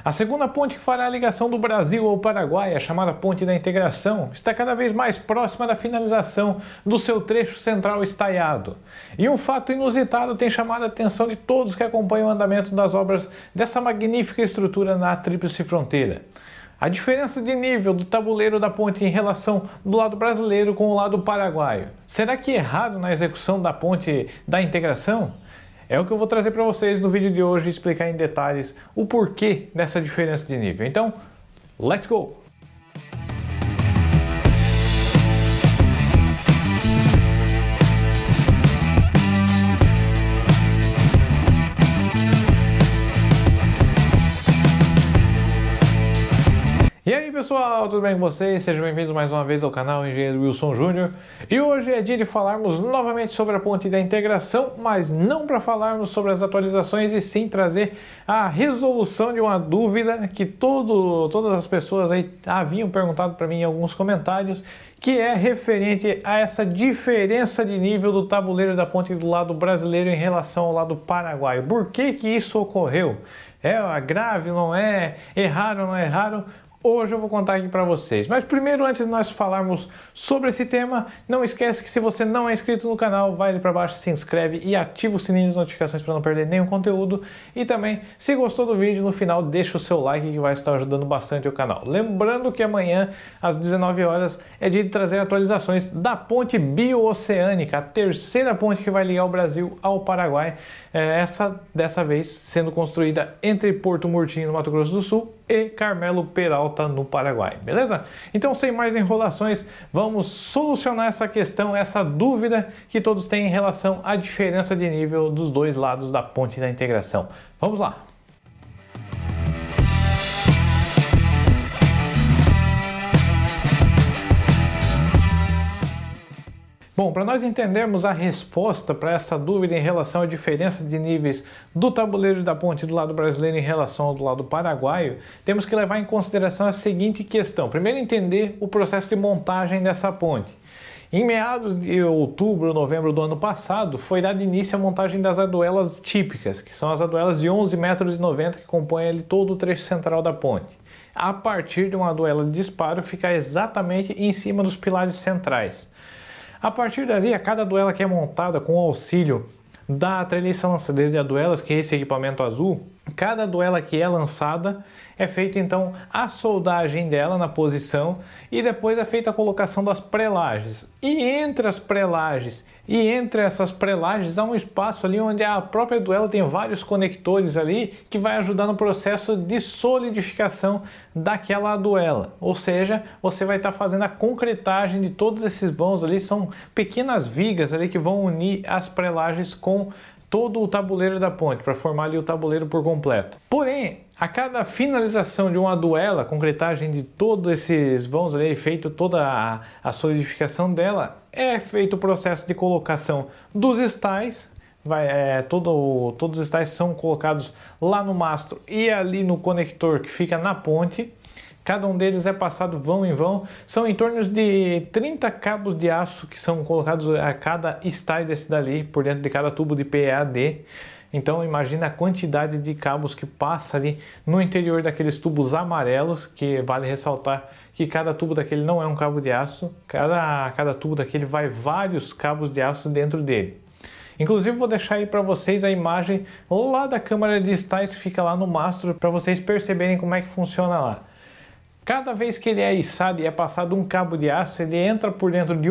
A segunda ponte que fará a ligação do Brasil ao Paraguai, a chamada Ponte da Integração, está cada vez mais próxima da finalização do seu trecho central estaiado. E um fato inusitado tem chamado a atenção de todos que acompanham o andamento das obras dessa magnífica estrutura na Tríplice Fronteira. A diferença de nível do tabuleiro da ponte em relação do lado brasileiro com o lado paraguaio. Será que errado na execução da Ponte da Integração? É o que eu vou trazer para vocês no vídeo de hoje e explicar em detalhes o porquê dessa diferença de nível. Então, let's go! E aí pessoal, tudo bem com vocês? Sejam bem-vindos mais uma vez ao canal Engenheiro Wilson Júnior. E hoje é dia de falarmos novamente sobre a Ponte da Integração, mas não para falarmos sobre as atualizações e sim trazer a resolução de uma dúvida que todas as pessoas aí haviam perguntado para mim em alguns comentários, que é referente a essa diferença de nível do tabuleiro da ponte do lado brasileiro em relação ao lado paraguaio. Por que que isso ocorreu? É grave, não é? Erraram, não erraram? Hoje eu vou contar aqui para vocês. Mas primeiro, antes de nós falarmos sobre esse tema, não esquece que se você não é inscrito no canal, vai ali para baixo, se inscreve e ativa o sininho das notificações para não perder nenhum conteúdo. E também, se gostou do vídeo, no final deixa o seu like que vai estar ajudando bastante o canal. Lembrando que amanhã, às 19 horas, é dia de trazer atualizações da Ponte Bio-Oceânica, a terceira ponte que vai ligar o Brasil ao Paraguai. Dessa vez sendo construída entre Porto Murtinho, no Mato Grosso do Sul, e Carmelo Peralta, no Paraguai, beleza? Então, sem mais enrolações, vamos solucionar essa questão, essa dúvida que todos têm em relação à diferença de nível dos dois lados da Ponte da Integração. Vamos lá! Bom, para nós entendermos a resposta para essa dúvida em relação à diferença de níveis do tabuleiro da ponte do lado brasileiro em relação ao do lado paraguaio, temos que levar em consideração a seguinte questão. Primeiro, entender o processo de montagem dessa ponte. Em meados de outubro, novembro do ano passado, foi dado início à montagem das aduelas típicas, que são as aduelas de 11,90 metros que compõem ali todo o trecho central da ponte. A partir de uma aduela de disparo, ficar exatamente em cima dos pilares centrais. A partir dali, a cada aduela que é montada com o auxílio da treliça lançadeira de aduelas, que é esse equipamento azul, cada aduela que é lançada é feita então a soldagem dela na posição e depois é feita a colocação das prelages. E entre as prelages e entre essas prelages há um espaço ali onde a própria aduela tem vários conectores ali que vai ajudar no processo de solidificação daquela aduela. Ou seja, você vai estar fazendo a concretagem de todos esses vãos ali, são pequenas vigas ali que vão unir as prelages com todo o tabuleiro da ponte, para formar ali o tabuleiro por completo. Porém, a cada finalização de uma aduela, a concretagem de todos esses vãos ali, feito toda a solidificação dela, é feito o processo de colocação dos estais. Todos os estais são colocados lá no mastro e ali no conector que fica na ponte. Cada um deles é passado vão em vão. São em torno de 30 cabos de aço que são colocados a cada estai desse dali, por dentro de cada tubo de PEAD. Então imagina a quantidade de cabos que passa ali no interior daqueles tubos amarelos, que vale ressaltar que cada tubo daquele não é um cabo de aço, cada tubo daquele vai vários cabos de aço dentro dele. Inclusive vou deixar aí para vocês a imagem lá da câmara de estais que fica lá no mastro, para vocês perceberem como é que funciona lá. Cada vez que ele é içado e é passado um cabo de aço, ele entra por dentro de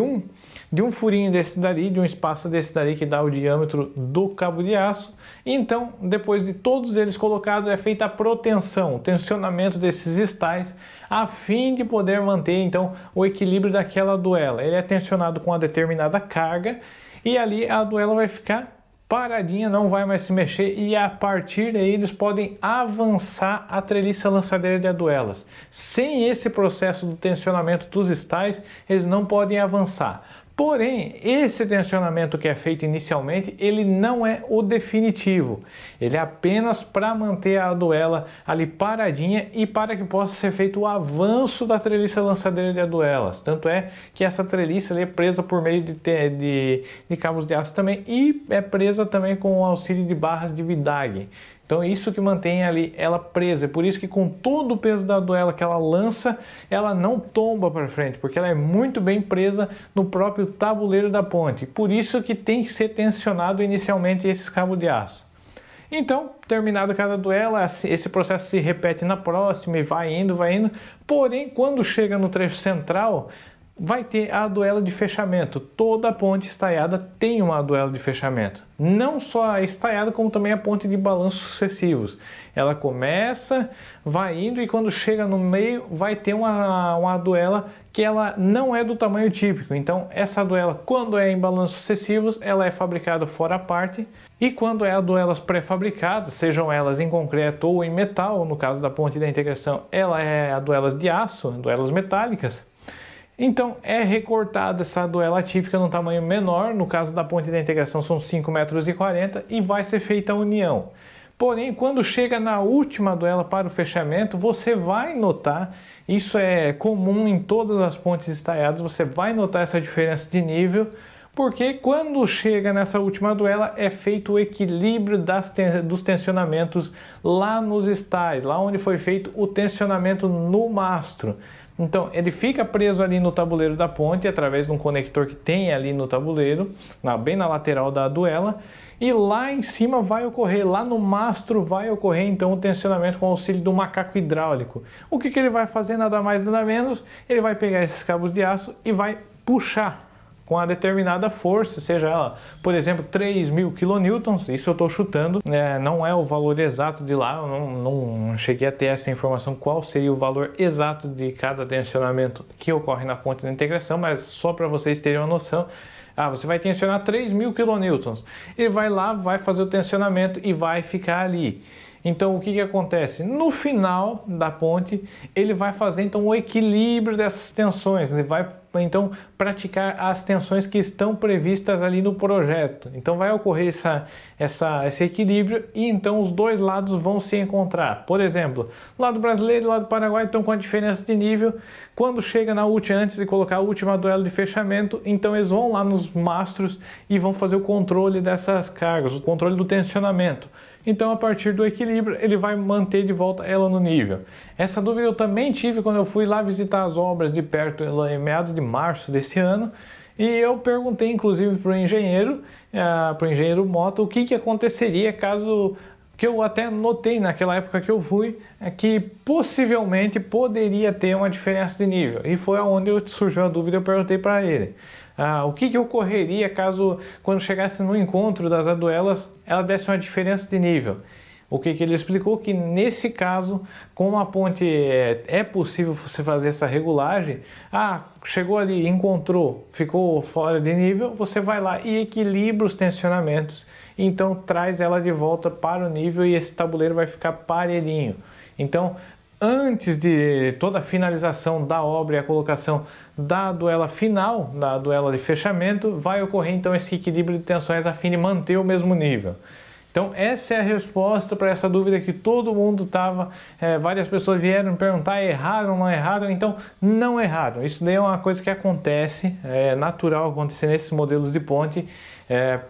um furinho desse dali, de um espaço desse dali que dá o diâmetro do cabo de aço. E então, depois de todos eles colocados, é feita a proteção, o tensionamento desses estais, a fim de poder manter então o equilíbrio daquela aduela. Ele é tensionado com uma determinada carga e ali a aduela vai ficar paradinha, não vai mais se mexer, e a partir daí eles podem avançar a treliça lançadeira de aduelas. Sem esse processo do tensionamento dos estais, eles não podem avançar. Porém, esse tensionamento que é feito inicialmente, ele não é o definitivo. Ele é apenas para manter a aduela ali paradinha e para que possa ser feito o avanço da treliça lançadeira de aduelas. Tanto é que essa treliça ali é presa por meio de cabos de aço também e é presa também com o auxílio de barras de Widag. Então isso que mantém ali ela presa, é por isso que com todo o peso da duela que ela lança, ela não tomba para frente, porque ela é muito bem presa no próprio tabuleiro da ponte. Por isso que tem que ser tensionado inicialmente esses cabos de aço. Então, terminado cada duela, esse processo se repete na próxima e vai indo, porém quando chega no trecho central, vai ter a duela de fechamento. Toda a ponte estaiada tem uma duela de fechamento. Não só a estaiada, como também a ponte de balanços sucessivos. Ela começa, vai indo e quando chega no meio vai ter uma duela que ela não é do tamanho típico. Então essa duela, quando é em balanços sucessivos, ela é fabricada fora a parte. E quando é a duelas pré-fabricadas, sejam elas em concreto ou em metal, no caso da ponte da integração, ela é a duelas de aço, duelas metálicas. Então é recortada essa duela típica num tamanho menor, no caso da ponte da integração são 5,40 metros e vai ser feita a união. Porém, quando chega na última duela para o fechamento, você vai notar, isso é comum em todas as pontes estaiadas, você vai notar essa diferença de nível, porque quando chega nessa última duela é feito o equilíbrio dos tensionamentos lá nos estais, lá onde foi feito o tensionamento no mastro. Então ele fica preso ali no tabuleiro da ponte através de um conector que tem ali no tabuleiro, bem na lateral da duela, e lá em cima vai ocorrer, lá no mastro vai ocorrer então o tensionamento com o auxílio do macaco hidráulico. O que ele vai fazer? Nada mais nada menos, ele vai pegar esses cabos de aço e vai puxar com a determinada força, seja ela, por exemplo, 3.000 kN, isso eu estou chutando, não é o valor exato de lá, eu não cheguei a ter essa informação, qual seria o valor exato de cada tensionamento que ocorre na ponte da integração, mas só para vocês terem uma noção, você vai tensionar 3.000 kN, ele vai lá, vai fazer o tensionamento e vai ficar ali. Então o que acontece? No final da ponte, ele vai fazer então o equilíbrio dessas tensões, ele vai então praticar as tensões que estão previstas ali no projeto. Então vai ocorrer esse equilíbrio e então os dois lados vão se encontrar. Por exemplo, lado brasileiro e lado paraguaio estão com a diferença de nível. Quando chega na última, antes de colocar a última duela de fechamento, então eles vão lá nos mastros e vão fazer o controle dessas cargas, o controle do tensionamento. Então, a partir do equilíbrio, ele vai manter de volta ela no nível. Essa dúvida eu também tive quando eu fui lá visitar as obras de perto, em meados de março desse ano, e eu perguntei, inclusive, para o engenheiro Mota, o que aconteceria caso, que eu até notei naquela época que eu fui, que possivelmente poderia ter uma diferença de nível. E foi onde surgiu a dúvida, eu perguntei para ele. O que ocorreria caso, quando chegasse no encontro das duelas, ela desse uma diferença de nível? O que ele explicou? Que nesse caso, como a ponte é possível você fazer essa regulagem, chegou ali, encontrou, ficou fora de nível, você vai lá e equilibra os tensionamentos, então traz ela de volta para o nível e esse tabuleiro vai ficar parelhinho. Então, antes de toda a finalização da obra e a colocação da duela final, da duela de fechamento, vai ocorrer então esse equilíbrio de tensões a fim de manter o mesmo nível. Então essa é a resposta para essa dúvida que todo mundo estava, várias pessoas vieram me perguntar, erraram ou não erraram? Então não erraram, isso daí é uma coisa que acontece, é natural acontecer nesses modelos de ponte,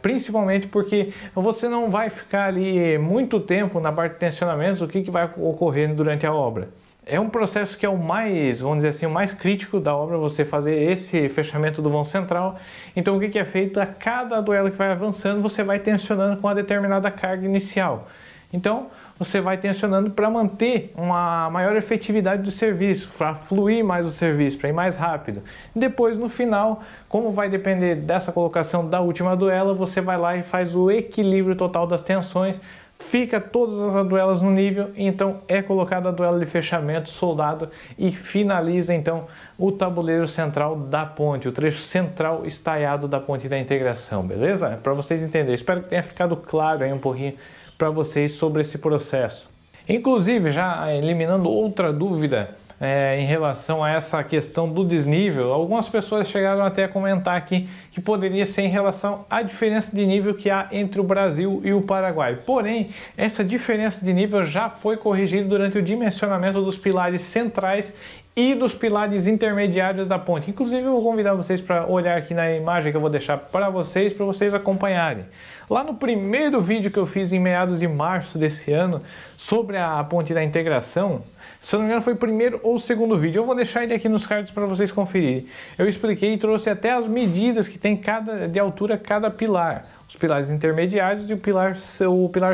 principalmente porque você não vai ficar ali muito tempo na parte de tensionamentos, o que vai ocorrer durante a obra. É um processo que é o mais, vamos dizer assim, o mais crítico da obra, você fazer esse fechamento do vão central. Então o que é feito? A cada duela que vai avançando, você vai tensionando com uma determinada carga inicial. Então você vai tensionando para manter uma maior efetividade do serviço, para fluir mais o serviço, para ir mais rápido. Depois, no final, como vai depender dessa colocação da última duela, você vai lá e faz o equilíbrio total das tensões, fica todas as duelas no nível, e então é colocada a duela de fechamento, soldado, e finaliza então o tabuleiro central da ponte, o trecho central estaiado da ponte da integração, beleza? Para vocês entenderem, espero que tenha ficado claro aí um pouquinho para vocês sobre esse processo. Inclusive, já eliminando outra dúvida em relação a essa questão do desnível, algumas pessoas chegaram até a comentar aqui que poderia ser em relação à diferença de nível que há entre o Brasil e o Paraguai. Porém, essa diferença de nível já foi corrigida durante o dimensionamento dos pilares centrais e dos pilares intermediários da ponte. Inclusive eu vou convidar vocês para olhar aqui na imagem que eu vou deixar para vocês acompanharem. Lá no primeiro vídeo que eu fiz em meados de março desse ano sobre a ponte da integração, se eu não me engano foi o primeiro ou o segundo vídeo, eu vou deixar ele aqui nos cards para vocês conferirem. Eu expliquei e trouxe até as medidas que tem de altura cada pilar. Os pilares intermediários e o pilar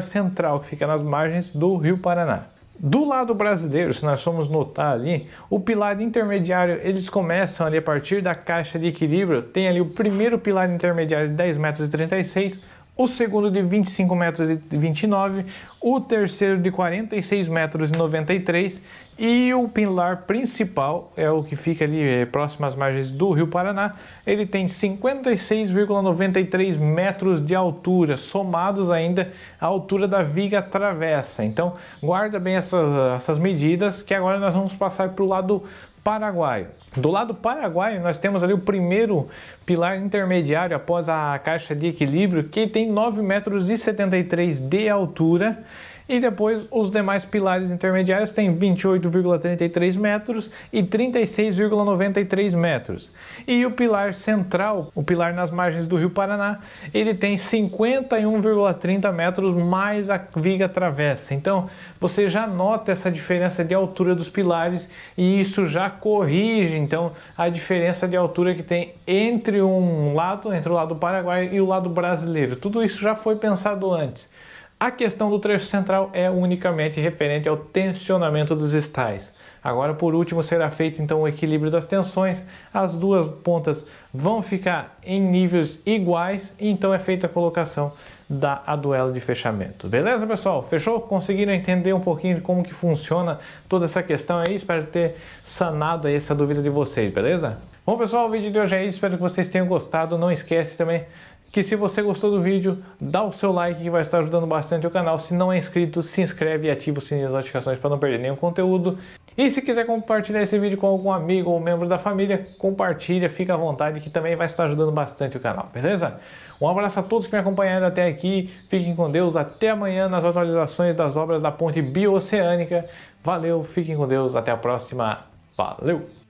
central, que fica nas margens do Rio Paraná. Do lado brasileiro, se nós formos notar ali, o pilar intermediário, eles começam ali a partir da caixa de equilíbrio, tem ali o primeiro pilar intermediário de 10,36 m, o segundo de 25,29 m, o terceiro de 46,93 m e o pilar principal, é o que fica ali próximo às margens do Rio Paraná, ele tem 56,93 metros de altura, somados ainda à altura da viga travessa. Então guarda bem essas medidas, que agora nós vamos passar para o lado paraguaio. Do lado paraguaio, nós temos ali o primeiro pilar intermediário após a caixa de equilíbrio, que tem 9,73 m de altura, e depois os demais pilares intermediários têm 28,33 metros e 36,93 metros. E o pilar central, o pilar nas margens do Rio Paraná, ele tem 51,30 metros mais a viga travessa. Então você já nota essa diferença de altura dos pilares e isso já corrige então a diferença de altura que tem entre o lado paraguaio e o lado brasileiro. Tudo isso já foi pensado antes. A questão do trecho central é unicamente referente ao tensionamento dos estais. Agora, por último, será feito então o equilíbrio das tensões. As duas pontas vão ficar em níveis iguais e então é feita a colocação da aduela de fechamento. Beleza, pessoal? Fechou? Conseguiram entender um pouquinho de como que funciona toda essa questão aí? Espero ter sanado aí essa dúvida de vocês, beleza? Bom, pessoal, o vídeo de hoje é isso. Espero que vocês tenham gostado. Não esquece também que se você gostou do vídeo, dá o seu like que vai estar ajudando bastante o canal. Se não é inscrito, se inscreve e ativa o sininho das notificações para não perder nenhum conteúdo. E se quiser compartilhar esse vídeo com algum amigo ou membro da família, compartilha, fica à vontade que também vai estar ajudando bastante o canal, beleza? Um abraço a todos que me acompanharam até aqui, fiquem com Deus, até amanhã nas atualizações das obras da ponte bioceânica. Valeu, fiquem com Deus, até a próxima, valeu!